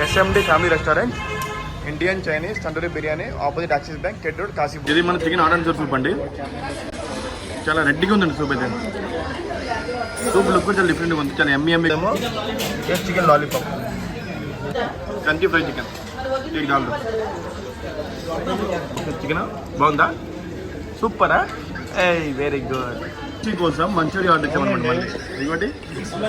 SMD family restaurant, Indian Chinese tandoori biryani, opposite Axis bank, కెట్ road, Kashipur. ఇది మన చికెన్ ఆర్డర్ సూప్ అండి. చాలా రెడ్డిగా ఉందండి సూప్ అయితే. సూప్ లుక్ చాలా డిఫరెంట్గా ఉంది. చాలా ఎమ్మి ఏమో chicken lollipop, Kanchi fry chicken, ఇది కాదు చికెన్ బాగుందా? సూపరా? Very good. కోసం మంచూరియా ఆర్డర్ ఇచ్చామన్నమాట. మళ్ళీ ఇదిగోటి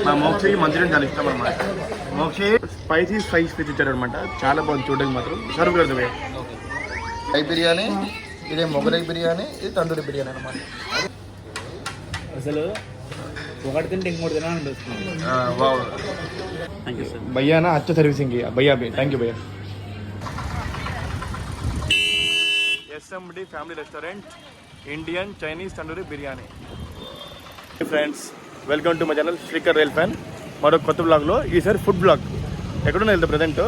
మా మోక్షకి మంచూరియన్ చాలా ఇష్టం అనమాట. మోక్షి స్పైసీ స్పైస్ పీస్ ఇచ్చారనమాట. చాలా బాగుంది చూడడానికి మాత్రం. సర్వ్ కడతావే ఫ్రై బిర్యానీ, ఇదే మొగలై బిర్యానీ, ఇది తందూరి బిర్యానీ అనమాట. అసలు ఒకటి తింటే ఇంకోటి తినాలనిపిస్తుంది. Thank you sir. భయ్యా నా అచ్చ సర్వీసింగ్ భయ్యా భయ్యా. థ్యాంక్ యూ భయ్యా. SMD family restaurant, Indian Chinese tandoori biryani. Friends, welcome to my channel Srikar rail fan. మరో కొత్త బ్లాగ్లో ఈసారి ఫుడ్ బ్లాగ్. ఎక్కడున్నా వెళ్తా present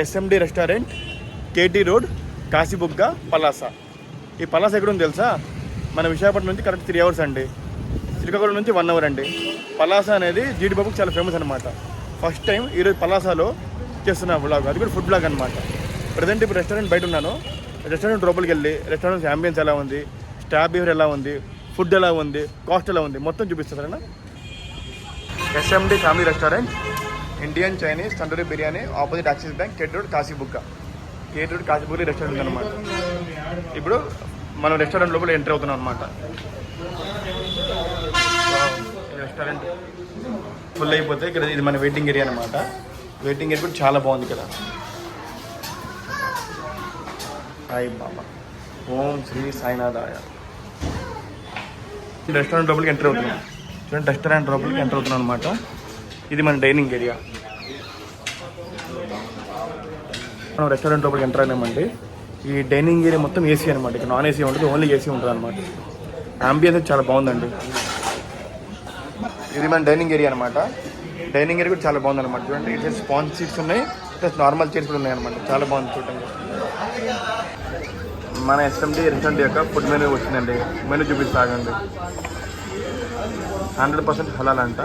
SMD restaurant, KT road, Kashibugga, Palasa. ఈ పలాస ఎక్కడుంది తెలుసా? మన విశాఖపట్నం నుంచి కరెక్ట్ 3 hours అండి. శ్రీకాకుళం నుంచి 1 hour అండి. పలాస అనేది జీడిబాబుకి చాలా ఫేమస్ అనమాట. ఫస్ట్ టైం ఈరోజు పలాసలో చేస్తున్న బ్లాగ్, అది కూడా ఫుడ్ బ్లాగ్ అనమాట. ప్రజెంట్ ఇప్పుడు రెస్టారెంట్ బయట ఉన్నాను. రెస్టారెంట్ లోపలికి వెళ్ళి రెస్టారెంట్ అంబియన్స్ ఎలా ఉంది, స్టాఫ్ బిహేవియర్ ఎలా ఉంది, ఫుడ్ ఎలా ఉంది, కాస్ట్ ఎలా ఉంది మొత్తం చూపిస్తారు సరేనా. SMD family restaurant, Indian Chinese tandoori biryani, opposite Axis bank, కెట్ రోడ్, కాశీబుగ్గ. కెట్ రోడ్ కాశీబుగ్గ రెస్టారెంట్ అనమాట. ఇప్పుడు మనం రెస్టారెంట్ లోపల ఎంటర్ అవుతున్నాం అనమాట. రెస్టారెంట్ ఫుల్ అయిపోతే ఇక్కడ ఇది మన వెయిటింగ్ ఏరియా అనమాట. వెయిటింగ్ ఏరియా కూడా చాలా బాగుంది ఇక్కడ. హాయ్ బాబా, ఓం శ్రీ సాయినాథాయ. రెస్టారెంట్ లోపలికి ఎంటర్ అవుతున్నాం. చూడండి, రెస్టారెంట్ లోపలికి ఎంటర్ అవుతున్నాం అనమాట. ఇది మన డైనింగ్ ఏరియా. మనం రెస్టారెంట్ లోపలికి ఎంటర్ అయినామండి. ఈ డైనింగ్ ఏరియా మొత్తం ఏసీ అనమాట. ఇక్కడ నాన్ ఏసీ ఉంటుంది, ఓన్లీ ఏసీ ఉంటుంది అనమాట. అంబియన్స్ చాలా బాగుందండి. ఇది మన డైనింగ్ ఏరియా అనమాట. డైనింగ్ ఏరియా కూడా చాలా బాగుంది అనమాట. చూడండి, ఇట్లా స్పాంజ్ సీట్స్ ఉన్నాయి, ప్లస్ నార్మల్ చైర్స్ కూడా ఉన్నాయి అనమాట. చాలా బాగుంది చూడండి. మన SMD రెస్టారెంట్ యొక్క ఫుడ్ మెనూ వచ్చిందండి. మెనూ చూపిస్తాగండి. 100% హలాల్ అంట.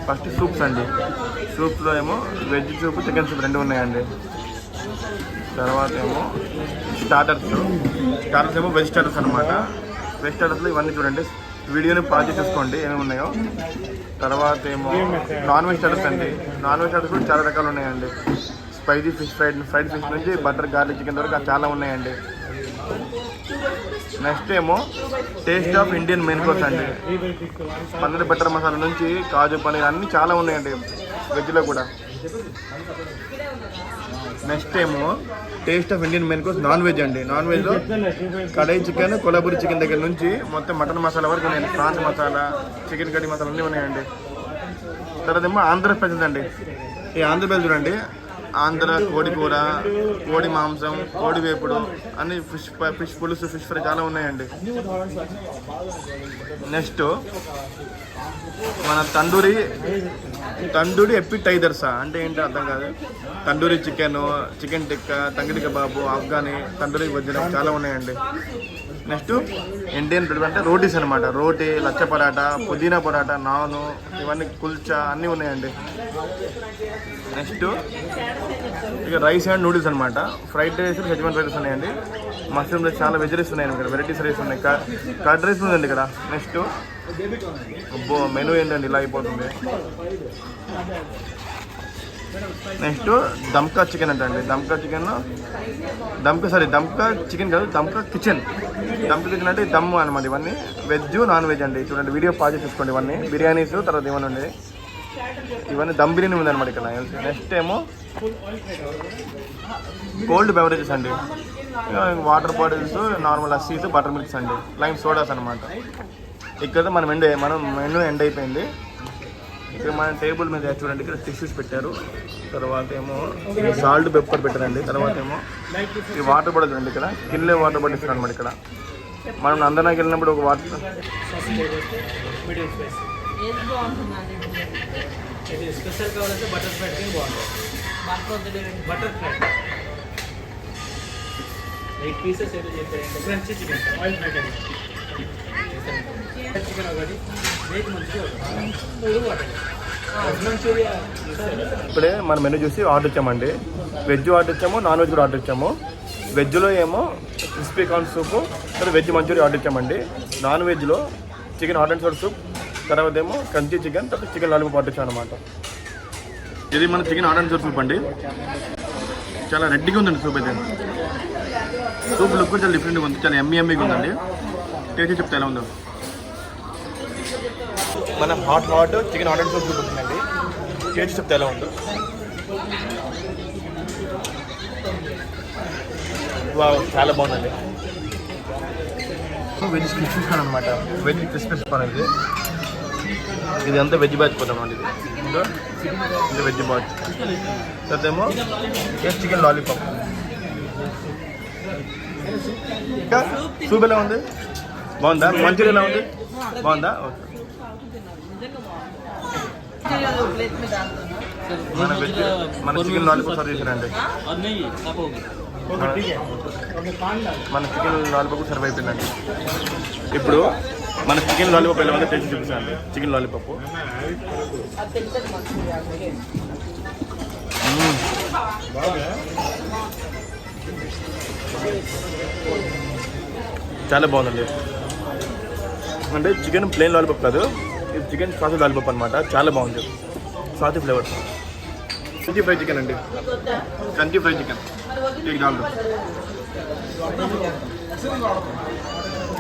ఫస్ట్ సూప్స్ అండి. సూప్స్లో ఏమో వెజ్ సూప్, చికెన్ సూప్ 2 ఉన్నాయండి. తర్వాత ఏమో స్టార్టర్స్ ఏమో వెజ్ స్టార్టర్స్ అనమాట. వెజ్ స్టార్టర్స్లో ఇవన్నీ చూడండి, వీడియోని పాజ్ చేసి చూసుకోండి ఏమేమి ఉన్నాయో. తర్వాత ఏమో నాన్ వెజ్ స్టార్టర్స్ అండి. నాన్ వెజ్ స్టార్టర్స్ కూడా చాలా రకాలు ఉన్నాయండి. స్పైసీ ఫిష్, ఫ్రైడ్ ఫిష్ నుంచి బటర్ గార్లిక్ చికెన్ వరకు చాలా ఉన్నాయండి. నెక్స్ట్ ఏమో taste of Indian main course అండి. పన్నీర్ బటర్ మసాలా నుంచి కాజు పన్నీర్ అన్నీ చాలా ఉన్నాయండి వెజ్లో కూడా. నెక్స్ట్ ఏమో taste of Indian main course non veg అండి. నాన్ వెజ్లో కడాయి చికెన్, కొల్హాపూరి చికెన్ దగ్గర నుంచి మొత్తం మటన్ మసాలా వరకు ఉన్నాయండి. Prawns masala, chicken curry masala అన్నీ ఉన్నాయండి. తర్వాత ఏమో ఆంధ్ర స్పెషల్స్ అండి. ఈ ఆంధ్ర స్పెషల్ చూడండి, ఆంధ్ర కోడి కూర, కోడి మాంసం, కోడి వేపుడు, అన్ని ఫిష్ పులుసు, ఫిష్ ఫ్రై చాలా ఉన్నాయండి. నెక్స్ట్ మన తందూరి ఎపిటైజర్సా అంటే ఏంటో అర్థం కాదు. తందూరి చికెన్ టిక్కా, తంగిడి కబాబు, ఆఫ్ఘనీ, తందూరి వజ్రం చాలా ఉన్నాయండి. నెక్స్ట్ ఇండియన్ అంటే రోటీస్ అనమాట. రోటీ, లచ్చ పరాటా, పుదీనా పరాటా, నాను, ఇవన్నీ కుల్చా అన్నీ ఉన్నాయండి. నెక్స్ట్ ఇక రైస్ అండ్ నూడిల్స్ అనమాట. ఫ్రైడ్ రైస్, హెజ్మన్ రైస్ ఉన్నాయండి. మష్రూమ్ రైస్, చాలా వెజ్ రైస్ ఉన్నాయండి. ఇక్కడ వెరైటీస్ రైస్ ఉన్నాయి. కర్డ్ రైస్ ఉందండి ఇక్కడ. నెక్స్ట్ అబ్బో మెనూ ఏంటండి ఇలా అయిపోతుంది. నెక్స్ట్ దమ్కా చికెన్ అంటండి. దమ్కా చికెన్ కాదు, దమ్కా కిచెన్. అంటే దమ్ అనమాట. ఇవన్నీ వెజ్, నాన్ వెజ్ అండి. చూడండి, వీడియో పాజ్ చూసుకోండి. ఇవన్నీ బిర్యానీస్, తర్వాత ఇవన్నీ ఇవన్నీ దమ్ బిర్యానీ ఉందన్నమాట ఇక్కడ. నెక్స్ట్ ఏమో కోల్డ్ బెవరేజెస్ అండి. Water bottles, normal lassis, butter milks అండి, లైమ్ సోడాస్ అనమాట. ఇక్కడ మన మెనూ ఎండ్ అయిపోయింది. ఇక్కడ మన టేబుల్ మీద చూడండి, ఇక్కడ టిష్యూస్ పెట్టారు. తర్వాత ఏమో సాల్ట్ పెప్పర్ పెట్టారండి. తర్వాత ఏమో ఈ వాటర్ బాటిల్స్ అండి. ఇక్కడ కిన్లే వాటర్ బాటిల్స్ అనమాట. ఇక్కడ మనం అందరికి వెళ్ళినప్పుడు ఒక వాటర్ స్పెషల్ కావాలంటే బటర్ ఫ్రైడ్ బాగుంటుంది. బటర్ ఫ్రైడ్ 8 pieces ఏదో చెప్పారండి. క్రంచీ చికెన్, ఆయిల్ ఫ్రైడ్ అండి. చికెన్ ఒకటి, వెయిట్ మంచిగా ఒకటి, 3 వాటర్. ఇప్పుడే మన మెనూ చూసి ఆర్డర్ ఇచ్చామండి. వెజ్ ఆర్డర్ ఇచ్చాము, నాన్ వెజ్ కూడా ఆర్డర్ ఇచ్చాము. వెజ్లో ఏమో క్రిస్పీ కార్న్ సూప్, తర్వాత వెజ్ మంచూరియా ఆర్డర్ ఇచ్చామండి. నాన్ వెజ్లో chicken hot and sour soup, తర్వాత ఏమో క్రంచీ చికెన్, తర్వాత చికెన్ లాలీపాప్ ఆర్డర్ ఇచ్చాం అనమాట. ఇది మన chicken hot and sour soup అండి. చాలా రెడ్డిగా ఉందండి సూప్ అయితే. సూప్ లుక్ కూడా చాలా డిఫరెంట్గా ఉంది, చాలా ఎమ్మీగా ఉందండి. టేస్ట్ చెప్తే ఎలా ఉందో. మన hot chicken hot and sour soup ఉంటుందండి. టేస్ట్ చెప్తే ఎలా ఉందో. చాలా బాగుందండి. వెజ్ క్రిస్పీ కార్న్ అనమాట. వెజ్ క్రిస్పీ కార్న్ ఇది అంతా వెజ్ బ్యాచ్ పోతాం అండి. ఇది వెజ్ బ్యాచ్. తర్వాత ఏమో చికెన్ లాలీపాప్. ఇంకా సూప్ ఎలా ఉంది? బాగుందా? మంచూరియా ఎలా ఉంది? బాగుందా? ఓకే. మన చికెన్ లాలీపాప్ సర్వ్ చేశారండి. మన చికెన్ లాలీపాప్ సర్వ్ అయిపోయిందండి. ఇప్పుడు మన చికెన్ లాలీపాప్ ఎలా ఉందో టేస్ట్ చూపిస్తానండి. చికెన్ లాలీపాప్ చాలా బాగుందండి. అంటే చికెన్ ప్లెయిన్ లాలీపాప్ కాదు, ఇది చికెన్ సాసీ లాలీపాప్ అనమాట. చాలా బాగుంది, saucy flavour. Kanchi fry chicken అండి. Kanchi fry chicken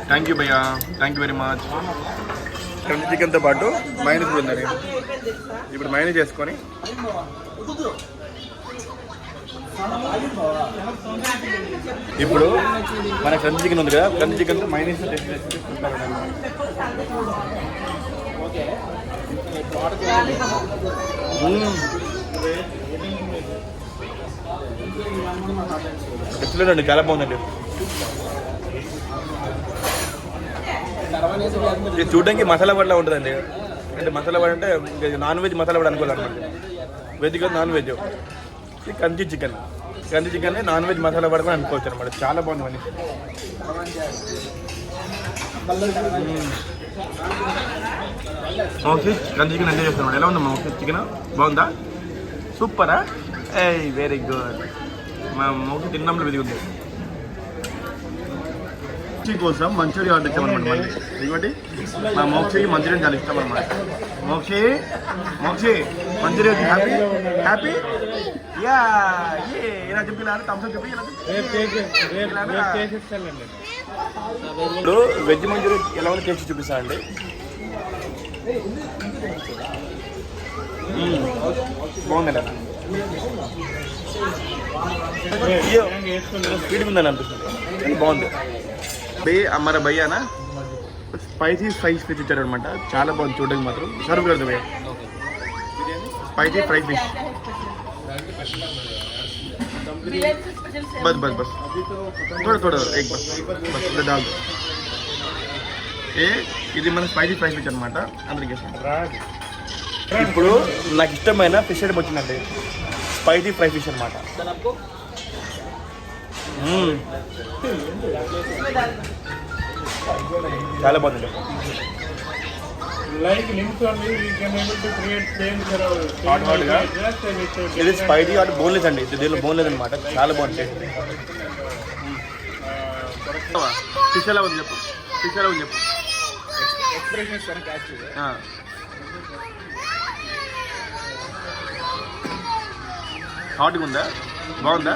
thank you భయ్యా, థ్యాంక్ యూ వెరీ మచ్. కంచి చికెన్తో పాటు మైనస్ కూడా ఉందండి. ఇప్పుడు మైనస్ చేసుకొని ఇప్పుడు మన కంచి చికెన్ ఉంది కదా, కంచి చికెన్తో మైనస్ ఎక్సలెంట్ అండి, చాలా బాగుందండి. ఇది చూడడానికి మసాలా వడలా ఉంటుందండి. అంటే మసాలా వడ అంటే నాన్ వెజ్ మసాలా వడ అనుకోవాలన్నమాట. వెజ్ కాదు, నాన్ వెజ్. ఇది Kanchi chicken non veg masala vada కూడా అనుకోవచ్చు అనమాట. చాలా బాగుంది. మోక్షి కంచి చికెన్ ఎంజాయ్ చేస్తాను. ఎలా ఉందా మోక్షి చికెన్? బాగుందా? సూపరా? Very good. మా మోక్షి తిన్నాంలో వెదిగి ఉంది. కోసం మంచూరియా ఆర్డర్ ఇచ్చామన్నమాట. మళ్ళీ ఇదిగోటి మా మోక్షికి మంచూరియా చాలా ఇష్టం అనమాట. మోక్షి మంచూరియా హ్యాపీ యా ఇలా చెప్పి థమ్స్అప్ చెప్పి ఇప్పుడు వెజ్ మంచూరియా ఎలా ఉంది టేస్ట్ చూపిస్తా అండి. బాగుందండి. అలా స్పీడ్గా ఉందని అనిపిస్తుంది, బాగుంది. మన భయ్యానా స్పైసీ ఫ్రైస్ ఫిష్ ఇచ్చారు అనమాట. చాలా బాగుంది చూడడానికి మాత్రం. సర్వ్ కడదు భయ్యా స్పైసీ ఫ్రై ఫిష్. बस थोड़ा एक बस डाल दो. ఇది మన స్పైసీ ఫ్రై ఫిష్ అనమాట. అందరికి ఇప్పుడు నాకు ఇష్టమైన ఫిష్ ఐటమ్ వచ్చిందండి. స్పైసీ ఫ్రై ఫిష్ అనమాట. చాలా బాగుంది. ఇది స్పైసీ హాట్ బోన్లెస్ అండి. దీనిలో బోన్లెస్ అనమాట. చాలా బాగుంది. ఫిష్ ఎలా ఉంది చెప్పు. హాట్గా ఉందా? బాగుందా?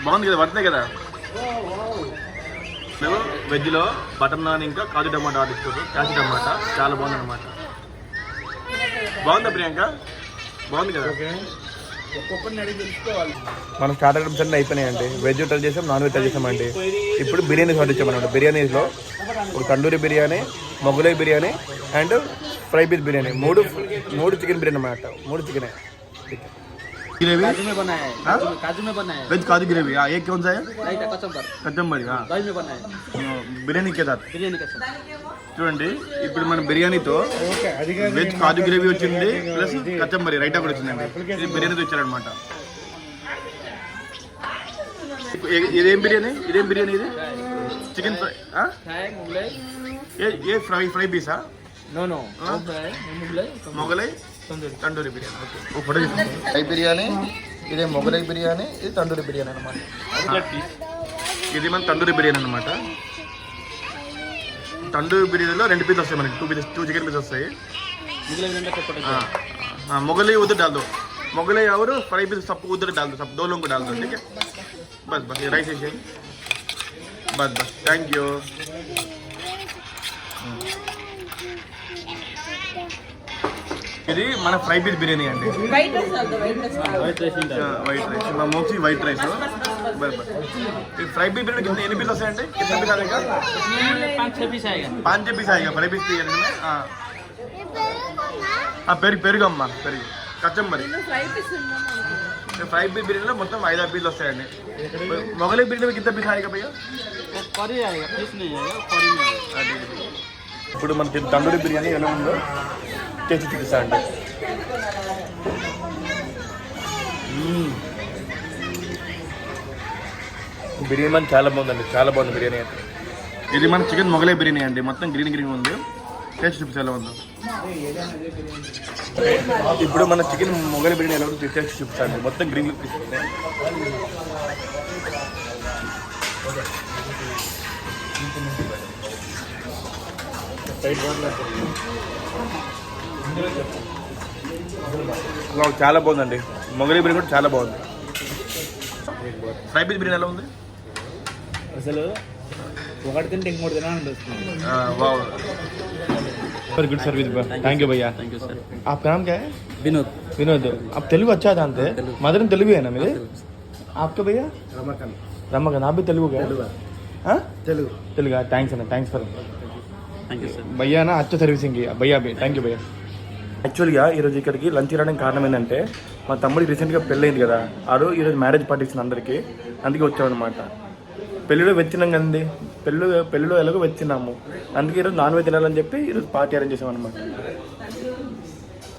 బాగుంది కదా, పడుతుంది కదా. మేము వెజ్లో బటర్ నాన్ ఇంకా కాజు టమాటా ఆర్డర్ ఇచ్చారు. కాజు టమాటా చాలా బాగుంది అనమాట. బాగుందా ప్రియాంక? బాగుంది కదా. మనం స్టార్ట్ ఐటమ్స్ అన్నీ అయిపోయినాయండి. వెజ్ ట్రై చేసాం, నాన్ వెజ్ ట్రై చేసామండి. ఇప్పుడు బిర్యానీస్ ఆర్డర్ ఇచ్చామన్నమాట. బిర్యానీస్లో ఒక tandoori biryani, Mughlai biryani and fry piece biryani. మూడు చికెన్ బిర్యానీ అన్నమాట. 3 चिकन है. ग्रेवी काजू में बना है. काजू में बना है. वेज काजू ग्रेवी. ये कौन सा है? कचंबरी. दही में बना है. बिरयानी के साथ. చూడండి ఇప్పుడు మన బిర్యానీతో వెజ్ కాజు గ్రేవీ వచ్చింది, ప్లస్ కచంబరి రైటా కూడా వచ్చిందండి. ఇది బిర్యానీతో ఇచ్చారనమాట. ఇదేం బిర్యానీ ఇది? Chicken fry. ఏ ఫ్రై పీసా? మొగలై తండూరి బిర్యానీ ఓకే ఇప్పుడు ఫ్రై బిర్యానీ ఇదే మొగలై బిర్యానీ ఇది తండూరి బిర్యానీ అనమాట ఇది మన తండూరి బిర్యానీ అనమాట తండూరి బిర్యానీలో 2 పీసులు వస్తాయి మనకి 2 చికెన్ పీస్ వస్తాయి మొగలై उधर डाल दो మొగలై और फ्राई पीस सब उधर डाल दो सब 2 लोगों को डाल दो ठीक है बस बस ये राइस है बस बस थैंक यू ఇది మన ఫ్రై పీస్ బిర్యానీ అండి వైట్ రైస్ మా మోక్సి వైట్ రైస్ ఈ ఫ్రై పీస్ బిర్యానీ कितने एनी पीस వస్తాయండి कितने पीस आएगा 5 पीस आएगा फ्राई पीस बिरयानी में పెరుగు అమ్మ పెరుగు కచ్చంబరి ఫ్రై పీస్ బిర్యానీలో మొత్తం 5 పీసులు వస్తాయండి మొగలై బిర్యానీ में कितना पीस आएगा भैया ఇప్పుడు మన తండూరి బిర్యానీ ఎలా ఉందో చేసి చూపిస్తా అండి బిర్యానీ మన చాలా బాగుందండి చాలా బాగుంది బిర్యానీ అయితే ఇది మన చికెన్ మొగలై బిర్యానీ అండి మొత్తం గ్రీన్ ఉంది టేస్ట్ చూపిస్తే ఎలా ఉందో ఇప్పుడు మన చికెన్ మొగలై బిర్యానీ ఎలా ఉందో టేస్ట్ చూపిస్తాండి మొత్తం గ్రీన్ చాలా బాగుందండి మొగలై బిర్యానీ కూడా చాలా బాగుంది ఫ్రై పీస్ బిర్యానీ ఎలా ఉంది అసలు ఒకటి తింటే ఇంకోటి తినాలనిపిస్తుంది very good service thank you भैया थैंक यू सर आपका नाम क्या है विनोद विनोद आप तेलुगु अच्छा जानते हैं मदर तेलुगु है ना मेरे आपका भैया रमाकांत रमाकांत आप भी तेलुगु क्या हाँ तेलुगु तेलुगु थैंक्स अన్న thanks for thank you sir భయ్యా నా అచ్చ సర్వీసింగ్ భయ్యా బి థ్యాంక్ యూ భయ్యా యాక్చువల్గా ఈరోజు ఇక్కడికి లంచ్ రావడానికి కారణం ఏంటంటే మా తమ్ముడికి రీసెంట్గా పెళ్ళైంది కదా ఆడు ఈరోజు మ్యారేజ్ పార్టీ ఇచ్చిన అందరికీ అందుకే వచ్చామన్నమాట పెళ్ళిలో వెచ్చినాం కదండి పెళ్ళిలో ఎలాగో వెచ్చినాము అందుకే ఈరోజు నాన్ వెజ్ తినాలని చెప్పి ఈరోజు పార్టీ అరేంజ్ చేసాం అనమాట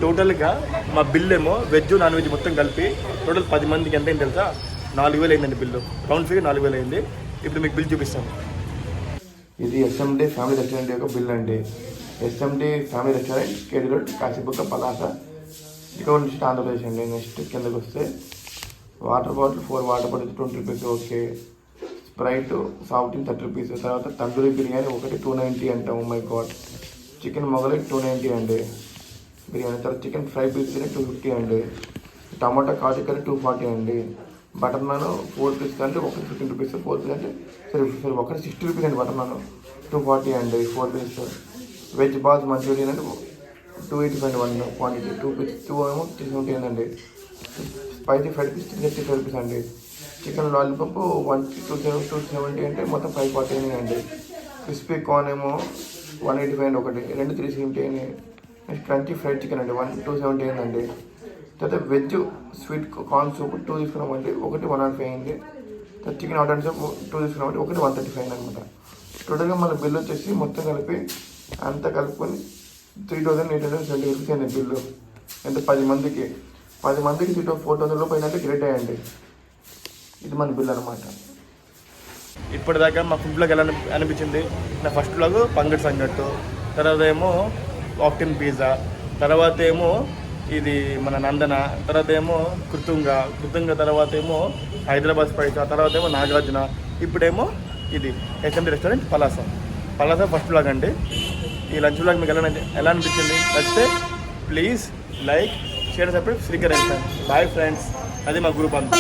టోటల్గా మా బిల్ ఏమో వెజ్ నాన్ వెజ్ మొత్తం కలిపి టోటల్ 10 మందికి ఎంత అయింది తెలుసా 4000 అయిందండి బిల్లు రౌండ్ ఫిగర్ 4000 అయింది ఇప్పుడు మీకు బిల్ చూపిస్తాను ఇది ఎస్ఎండి ఫ్యామిలీ రెస్టారెంట్ యొక్క బిల్ అండి SMD family restaurant K D road Kasibugga Palasa ఇక్కడ నుంచి ఆంధ్రప్రదేశ్ అండి నెక్స్ట్ కిందకి వస్తే water bottle 4 water bottle 20 rupees okay Sprite soft 30 rupees తర్వాత తందూరి బిర్యానీ ఒకటి 290 అంటాం మై గాడ్ చికెన్ మొగలై 290 అండి బిర్యానీ తర్వాత చికెన్ ఫ్రై పీస్ 250 అండి టమాటా కాజు కర్రీ 240 అండి బటర్ నాన్ 4 పీస్ అంటే ఒకటి 15 రూపీస్ 4 పీస్ అంటే సరే ఒకటి 60 రూపీస్ అండి బటర్ నాన్ 240 అండి 4 పీస్ వెజ్ బాత్ మంచూరియన్ అంటే 285 1 క్వాంటిటీ 2 పీస్ 2 ఏమో 370 అండి స్పైసీ ఫ్రైడ్ పీస్ 335 రూపీస్ అండి చికెన్ లాలీపాప్ 270 అంటే మొత్తం 540 అండి క్రిస్పీ కార్న్ ఏమో 185 అండి ఒకటి 2 370 అండి నెక్స్ట్ క్రంచీ ఫ్రైడ్ చికెన్ అండి 270 అండి తర్వాత వెజ్ స్వీట్ కార్న్ సూప్ 2 తీసుకున్నామండి ఒకటి 105 అయింది తర్వాత చికెన్ హాట్ అండ్ సూప్ 2 తీసుకున్నామండి ఒకటి 135 అనమాట టోటల్గా మన బిల్ వచ్చేసి మొత్తం కలిపి అంతా కలుపుకొని 3870 రూపీస్ అయింది బిల్లు ఎంత 10 మందికి 4,000 రూపాయలు అంటే గ్రేట్ అయ్యండి ఇది మన బిల్ అనమాట ఇప్పటిదాకా మా ఫుడ్ బ్లాగ్ ఎలా అనిపించింది నా ఫస్ట్ బ్లాగ్ పంగటి సంగట్టు తర్వాత ఏమో ఆక్టిన్ పిజ్జా తర్వాత ఏమో ఇది మన నందన తర్వాత ఏమో కృతుంగ తర్వాత ఏమో హైదరాబాద్ స్పైస్ తర్వాత ఏమో నాగార్జున ఇప్పుడేమో ఇది SMD restaurant Palasa first blog అండి ఈ లంచ్ బ్లాగ్ మీకు ఎలా అనిపించింది నచ్చితే please like share subscribe Srikar bye friends అది మా గ్రూప్ అంతా